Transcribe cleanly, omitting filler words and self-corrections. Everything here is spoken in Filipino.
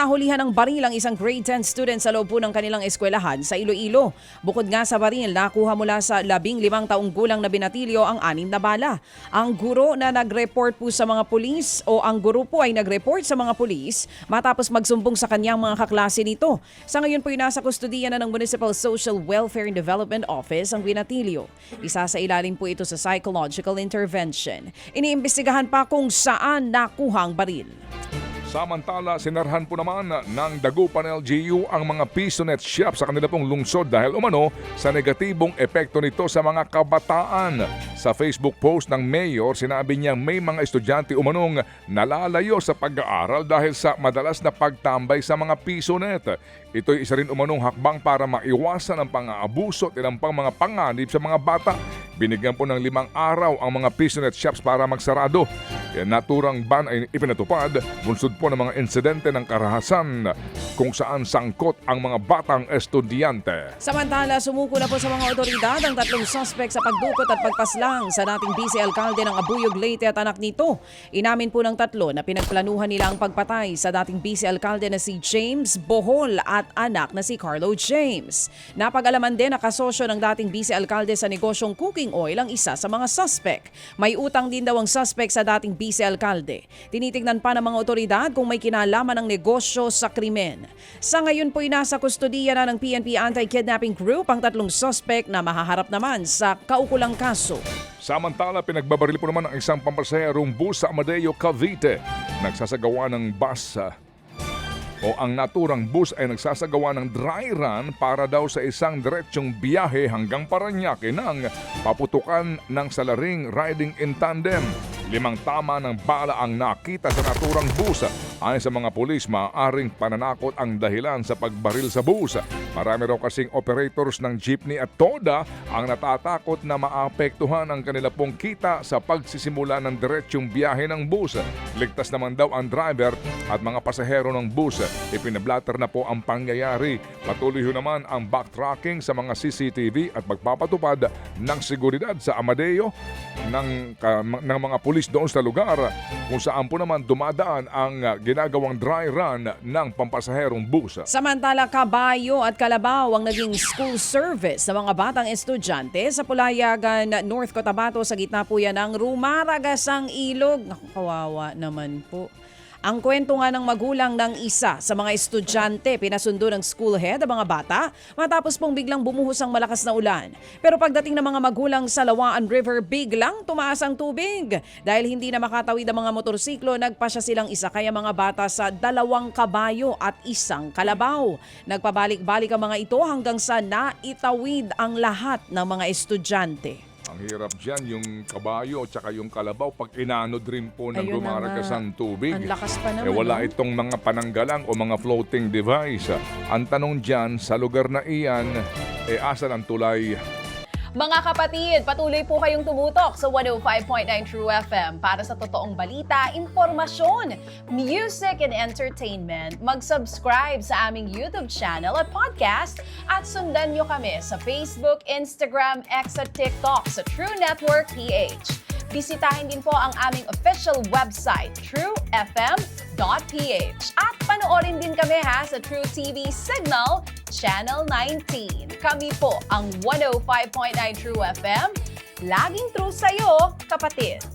nahulihan ng baril ang isang grade 10 student sa loob po ng kanilang eskwelahan sa Iloilo. Bukod nga sa baril, nakuha mula sa 15 taong gulang na binatilyo ang 6 na bala. Ang guro na nag-report po sa mga pulis o ang guro po ay nag-report sa mga pulis matapos magsumbong sa kanyang mga kaklase nito. Sa ngayon po ay nasa kustudiya na ng Municipal Social Welfare and Development Office ang binatilyo. Isa sa ilalim po ito sa psychological intervention. Iniimbestigahan pa kung saan nakuha ang baril. Samantala, sinarhan po naman ng Dagupan LGU ang mga PisoNet shop sa kanila pong lungsod dahil umano sa negatibong epekto nito sa mga kabataan. Sa Facebook post ng mayor, sinabi niya may mga estudyante umanong nalalayo sa pag-aaral dahil sa madalas na pagtambay sa mga PisoNet. Ito'y isa rin umanong hakbang para maiwasan ang pang-aabuso at ilang pang mga panganib sa mga bata. Binigyan po ng 5 araw ang mga PisoNet shops para magsarado. Naturang ban ay ipinatupad, bunsod po ng mga insidente ng karahasan kung saan sangkot ang mga batang estudyante. Samantala, sumuko na po sa mga otoridad ang 3 suspect sa pagdukot at pagpaslang sa dating vice alkalde ng Abuyog, Leyte at anak nito. Inamin po ng 3 na pinagplanuhan nila ang pagpatay sa dating vice alkalde na si James Bohol at anak na si Carlo James. Napag-alaman din na kasosyo ng dating vice alkalde sa negosyong cooking oil ang isa sa mga suspect. May utang din daw ang suspect sa dating vice alkalde. Tinitingnan pa ng mga otoridad kung may kinalaman ng negosyo sa krimen. Sa ngayon po ay nasa kustudiya na ng PNP Anti-Kidnapping Group ang 3 suspect na mahaharap naman sa kaukulang kaso. Samantala, pinagbabaril po naman ang isang pampasaherong bus sa Amadeo, Cavite. Nagsasagawa ng bus o ang naturang bus ay nagsasagawa ng dry run para daw sa isang diretsyong biyahe hanggang Parañaque nang paputukan ng salaring riding in tandem. 5 tama ng bala ang nakita sa naturang bus. Ayon sa mga pulis, maaaring pananakot ang dahilan sa pagbaril sa bus. Marami raw kasing operators ng jeepney at toda ang natatakot na maapektuhan ang kanila pong kita sa pagsisimula ng diretsyong biyahe ng bus. Ligtas naman daw ang driver at mga pasahero ng bus. Ipinablatter na po ang pangyayari. Patuloy naman ang backtracking sa mga CCTV at magpapatupad ng seguridad sa Amadeo ng mga pulis doon sa lugar kung saan po naman dumadaan ang ginagawang dry run ng pampasaherong bus. Samantala, kabayo at kalabaw ang naging school service sa mga batang estudyante sa Pulayagan, North Cotabato. Sa gitna po yan ng rumaragasang ilog. Naku, kawawa naman po. Ang kwento nga ng magulang ng isa sa mga estudyante, pinasundo ng school head ang mga bata matapos pong biglang bumuhos ang malakas na ulan. Pero pagdating ng mga magulang sa Lawaan River, biglang tumaas ang tubig. Dahil hindi na makatawid ang mga motorsiklo, nagpasya silang isakay ang mga bata sa 2 kabayo at 1 kalabaw. Nagpabalik-balik ang mga ito hanggang sa naitawid ang lahat ng mga estudyante. Ang hirap dyan, yung kabayo at saka yung kalabaw, pag inanod rin po ng Ayun rumaragas ang tubig. Ang lakas pa naman. Wala no? itong mga pananggalang o mga floating device. Ang tanong dyan, sa lugar na iyan, asan ang tulay? Mga kapatid, patuloy po kayong tumutok sa 105.9 True FM para sa totoong balita, impormasyon, music and entertainment. Mag-subscribe sa aming YouTube channel at podcast at sundan nyo kami sa Facebook, Instagram, X at TikTok sa True Network PH. Bisitahin din po ang aming official website, truefm.ph. At panoorin din kami sa True TV Signal, Channel 19. Kami po ang 105.9 True FM. Laging true sa'yo, kapatid.